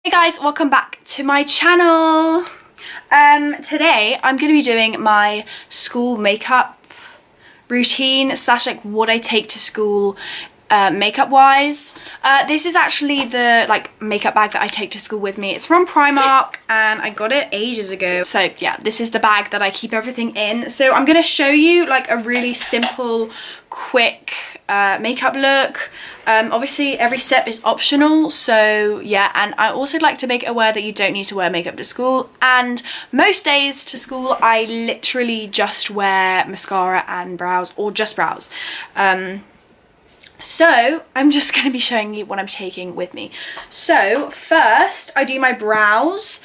Hey guys, welcome back to my channel. Today I'm going to be doing my school makeup routine slash like what I take to school makeup wise. This is actually the makeup bag that I take to school with me. It's from Primark and I got it ages ago. So yeah, this is the bag that I keep everything in. So I'm going to show you like a really simple, quick makeup look. Obviously every step is optional, so yeah, and I also like to make it aware that you don't need to wear makeup to school, and most days to school I literally just wear mascara and brows, or just brows. So I'm just going to be showing you what I'm taking with me. So first I do my brows.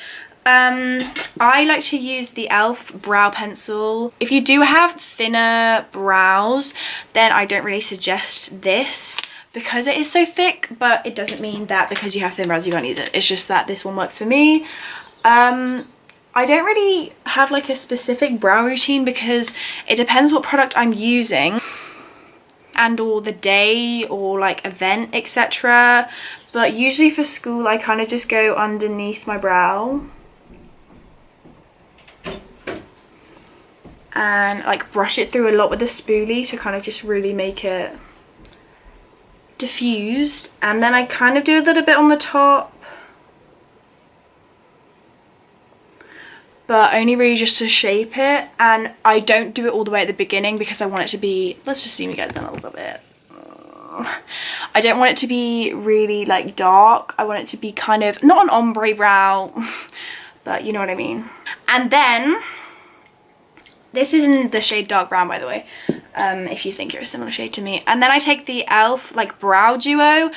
I like to use the e.l.f. brow pencil. If you do have thinner brows, then I don't really suggest this because it is so thick, but it doesn't mean that because you have thin brows you can't use it. It's just that this one works for me. I don't really have like a specific brow routine because it depends what product I'm using and or the day or like event, etc. But usually for school I kind of just go underneath my brow and like brush it through a lot with a spoolie to kind of just really make it diffused, and then I kind of do a little bit on the top, but only really just to shape it, and I don't do it all the way at the beginning because I want it to be, let's just zoom you guys in a little bit. I don't want it to be really like dark. I want it to be kind of not an ombre brow, but you know what I mean. And then this is in the shade dark brown, by the way, if you think you're a similar shade to me. And then I take the e.l.f. like brow duo.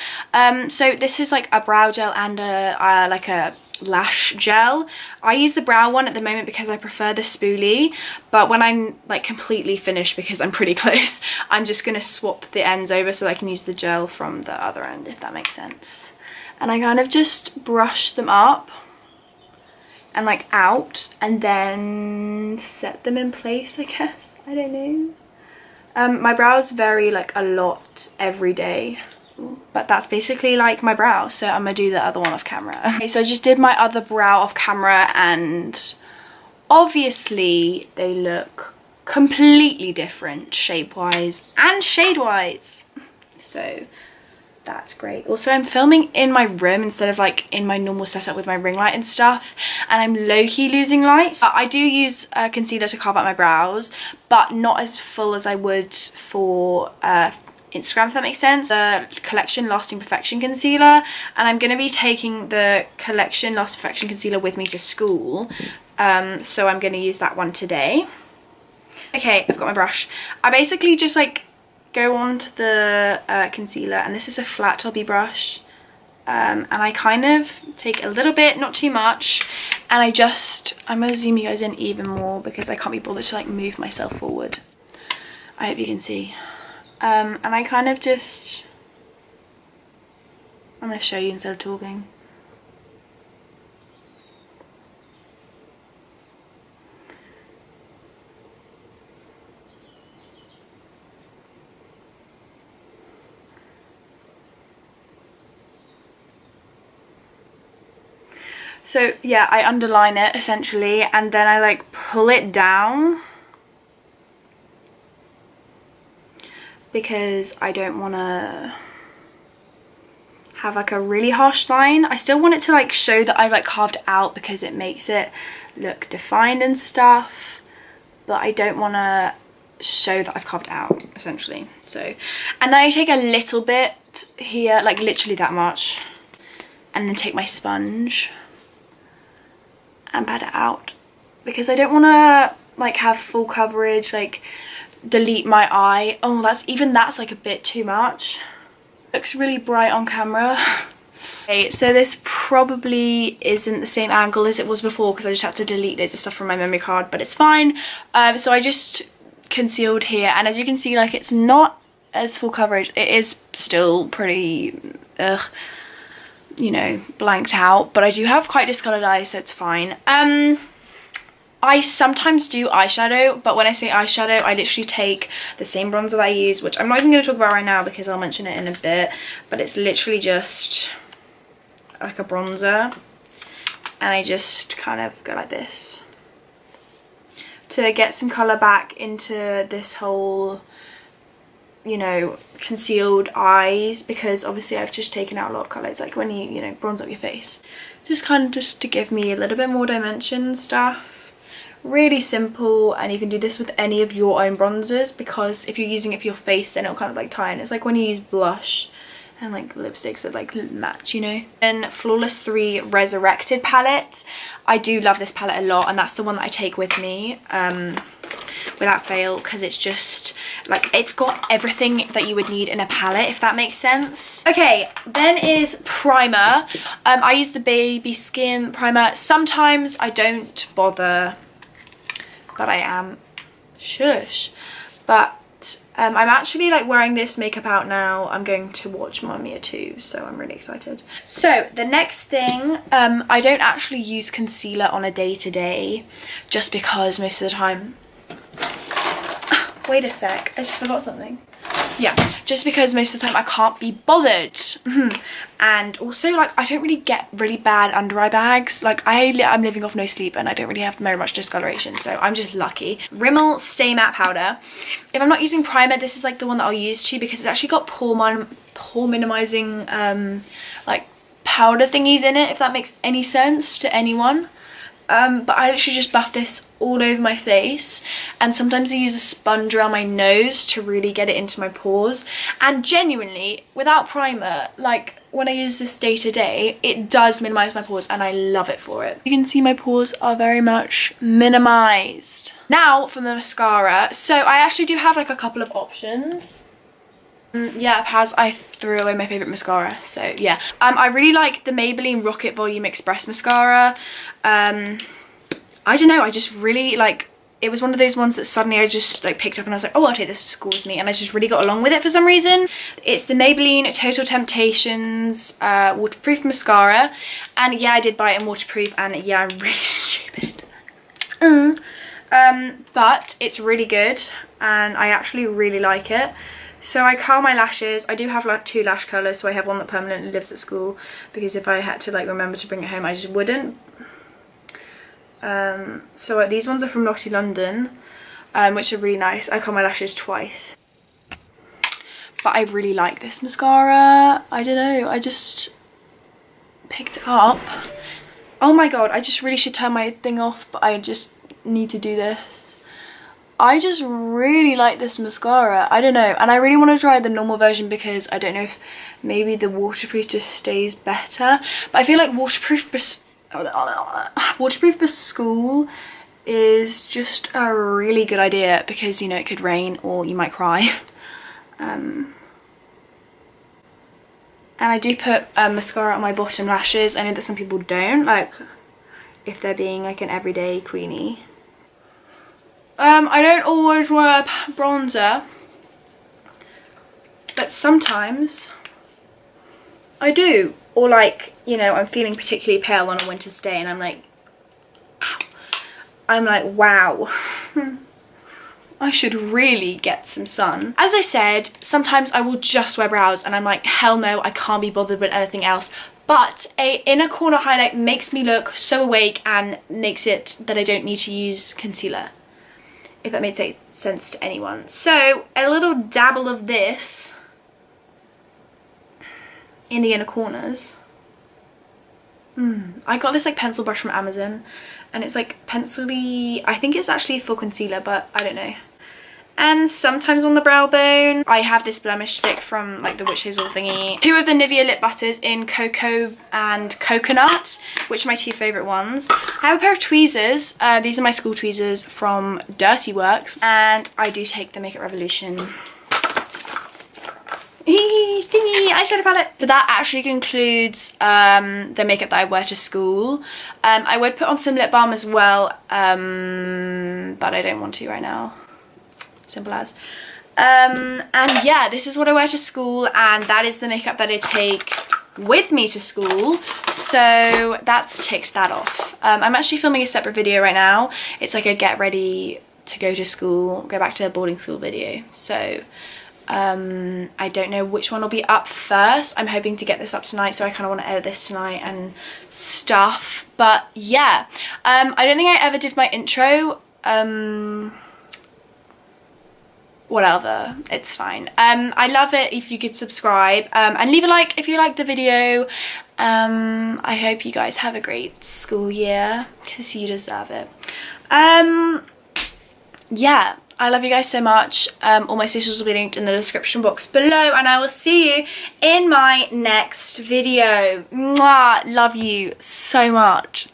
So this is like a brow gel and a like a lash gel. I use the brow one at the moment because I prefer the spoolie, but when I'm like completely finished, because I'm pretty close, I'm just gonna swap the ends over so I can use the gel from the other end, if that makes sense. And I kind of just brush them up and like out and then set them in place, I guess. I don't know. My brows vary like a lot every day, but that's basically like my brow, so I'm gonna do the other one off camera. Okay, so I just did my other brow off camera and obviously they look completely different shape wise and shade wise, so that's great. Also, I'm filming in my room instead of like in my normal setup with my ring light and stuff, and I'm low-key losing light. I do use concealer to carve out my brows, but not as full as I would for Instagram, if that makes sense. The Collection Lasting Perfection Concealer, and I'm going to be taking the Collection Lasting Perfection Concealer with me to school, so I'm going to use that one today. Okay, I've got my brush. I basically just like go on to the concealer, and this is a flat topy brush, and I kind of take a little bit, not too much, and I'm gonna zoom you guys in even more because I can't be bothered to like move myself forward. I hope you can see. And I kind of just, I'm gonna show you instead of talking. So yeah, I underline it essentially, and then I like pull it down because I don't want to have like a really harsh line. I still want it to like show that I've like carved out because it makes it look defined and stuff, but I don't want to show that I've carved out essentially. So, and then I take a little bit here, like literally that much, and then take my sponge and pat it out because I don't want to like have full coverage, like delete my eye. Oh, that's like a bit too much. Looks really bright on camera. Okay, so this probably isn't the same angle as it was before because I just had to delete loads of stuff from my memory card, but it's fine. So I just concealed here, and as you can see, like it's not as full coverage. It is still pretty you know, blanked out, but I do have quite discoloured eyes, so it's fine. I sometimes do eyeshadow, but when I say eyeshadow, I literally take the same bronzer that I use, which I'm not even going to talk about right now because I'll mention it in a bit, but it's literally just like a bronzer. and I just kind of go like this to get some colour back into this whole, you know, concealed eyes, because obviously I've just taken out a lot of colour. It's like when you know, bronze up your face. Just kind of just to give me a little bit more dimension and stuff. Really simple, and you can do this with any of your own bronzers, because if you're using it for your face then it'll kind of like tie in. It's like when you use blush and like lipsticks that like match, you know. And Flawless 3 Resurrected palette. I do love this palette a lot, and that's the one that I take with me without fail, because it's just like, it's got everything that you would need in a palette, if that makes sense. Okay, then is primer. I use the Baby Skin primer. Sometimes I don't bother, but I am shush. But I'm actually like wearing this makeup out now. I'm going to watch Mamma Mia 2, so I'm really excited. So the next thing, I don't actually use concealer on a day-to-day, just because most of the time, wait a sec, I just forgot something. Yeah, just because most of the time I can't be bothered. And also, like, I don't really get really bad under eye bags. Like, I'm living off no sleep and I don't really have very much discoloration, so I'm just lucky. Rimmel Stay Matte Powder. If I'm not using primer, this is like the one that I'll use to, because it's actually got pore minimizing like powder thingies in it, if that makes any sense to anyone. But I literally just buff this all over my face, and sometimes I use a sponge around my nose to really get it into my pores. And genuinely, without primer, like when I use this day to day, it does minimize my pores, and I love it for it. You can see my pores are very much minimized. Now for the mascara. So I actually do have like a couple of options. Yeah, I threw away my favourite mascara, so yeah. I really like the Maybelline Rocket Volume Express mascara. I don't know, I just really like, it was one of those ones that suddenly I just like picked up and I was like, oh, I'll take this to school with me, and I just really got along with it for some reason. It's the Maybelline Total Temptations waterproof mascara, and yeah, I did buy it in waterproof, and yeah, I'm really stupid. But it's really good, and I actually really like it. So I curl my lashes. I do have like 2 lash curlers, so I have one that permanently lives at school, because if I had to like remember to bring it home, I just wouldn't. So these ones are from Lottie London, which are really nice. I curl my lashes twice. But I really like this mascara. I don't know, I just picked it up. Oh my god, I just really should turn my thing off, but I just need to do this. I just really like this mascara. I don't know, and I really want to try the normal version, because I don't know if maybe the waterproof just stays better. But I feel like waterproof for school is just a really good idea, because you know, it could rain or you might cry. And I do put mascara on my bottom lashes. I know that some people don't, like if they're being like an everyday queenie. I don't always wear bronzer, but sometimes I do. Or like, you know, I'm feeling particularly pale on a winter's day and I'm like, ow. I'm like, wow, I should really get some sun. As I said, sometimes I will just wear brows and I'm like, hell no, I can't be bothered with anything else. But a inner corner highlight makes me look so awake and makes it that I don't need to use concealer, if that makes sense to anyone. So a little dabble of this in the inner corners. I got this like pencil brush from Amazon, and it's like pencil-y. I think it's actually for concealer, but I don't know. And sometimes on the brow bone, I have this blemish stick from like the Witch Hazel thingy. 2 of the Nivea lip butters in Cocoa and Coconut, which are my 2 favourite ones. I have a pair of tweezers. These are my school tweezers from Dirty Works, and I do take the Makeup Revolution thingy eyeshadow palette. But that actually concludes the makeup that I wear to school. I would put on some lip balm as well, but I don't want to right now. Simple as. And yeah, this is what I wear to school, and that is the makeup that I take with me to school. So that's ticked that off. I'm actually filming a separate video right now. It's like a get ready to go to school, go back to boarding school video. So I don't know which one will be up first. I'm hoping to get this up tonight, so I kind of want to edit this tonight and stuff. But yeah, I don't think I ever did my intro. Whatever, it's fine. I love it if you could subscribe and leave a like if you like the video. I hope you guys have a great school year, because you deserve it. Yeah, I love you guys so much. All my socials will be linked in the description box below, and I will see you in my next video. Mwah, love you so much.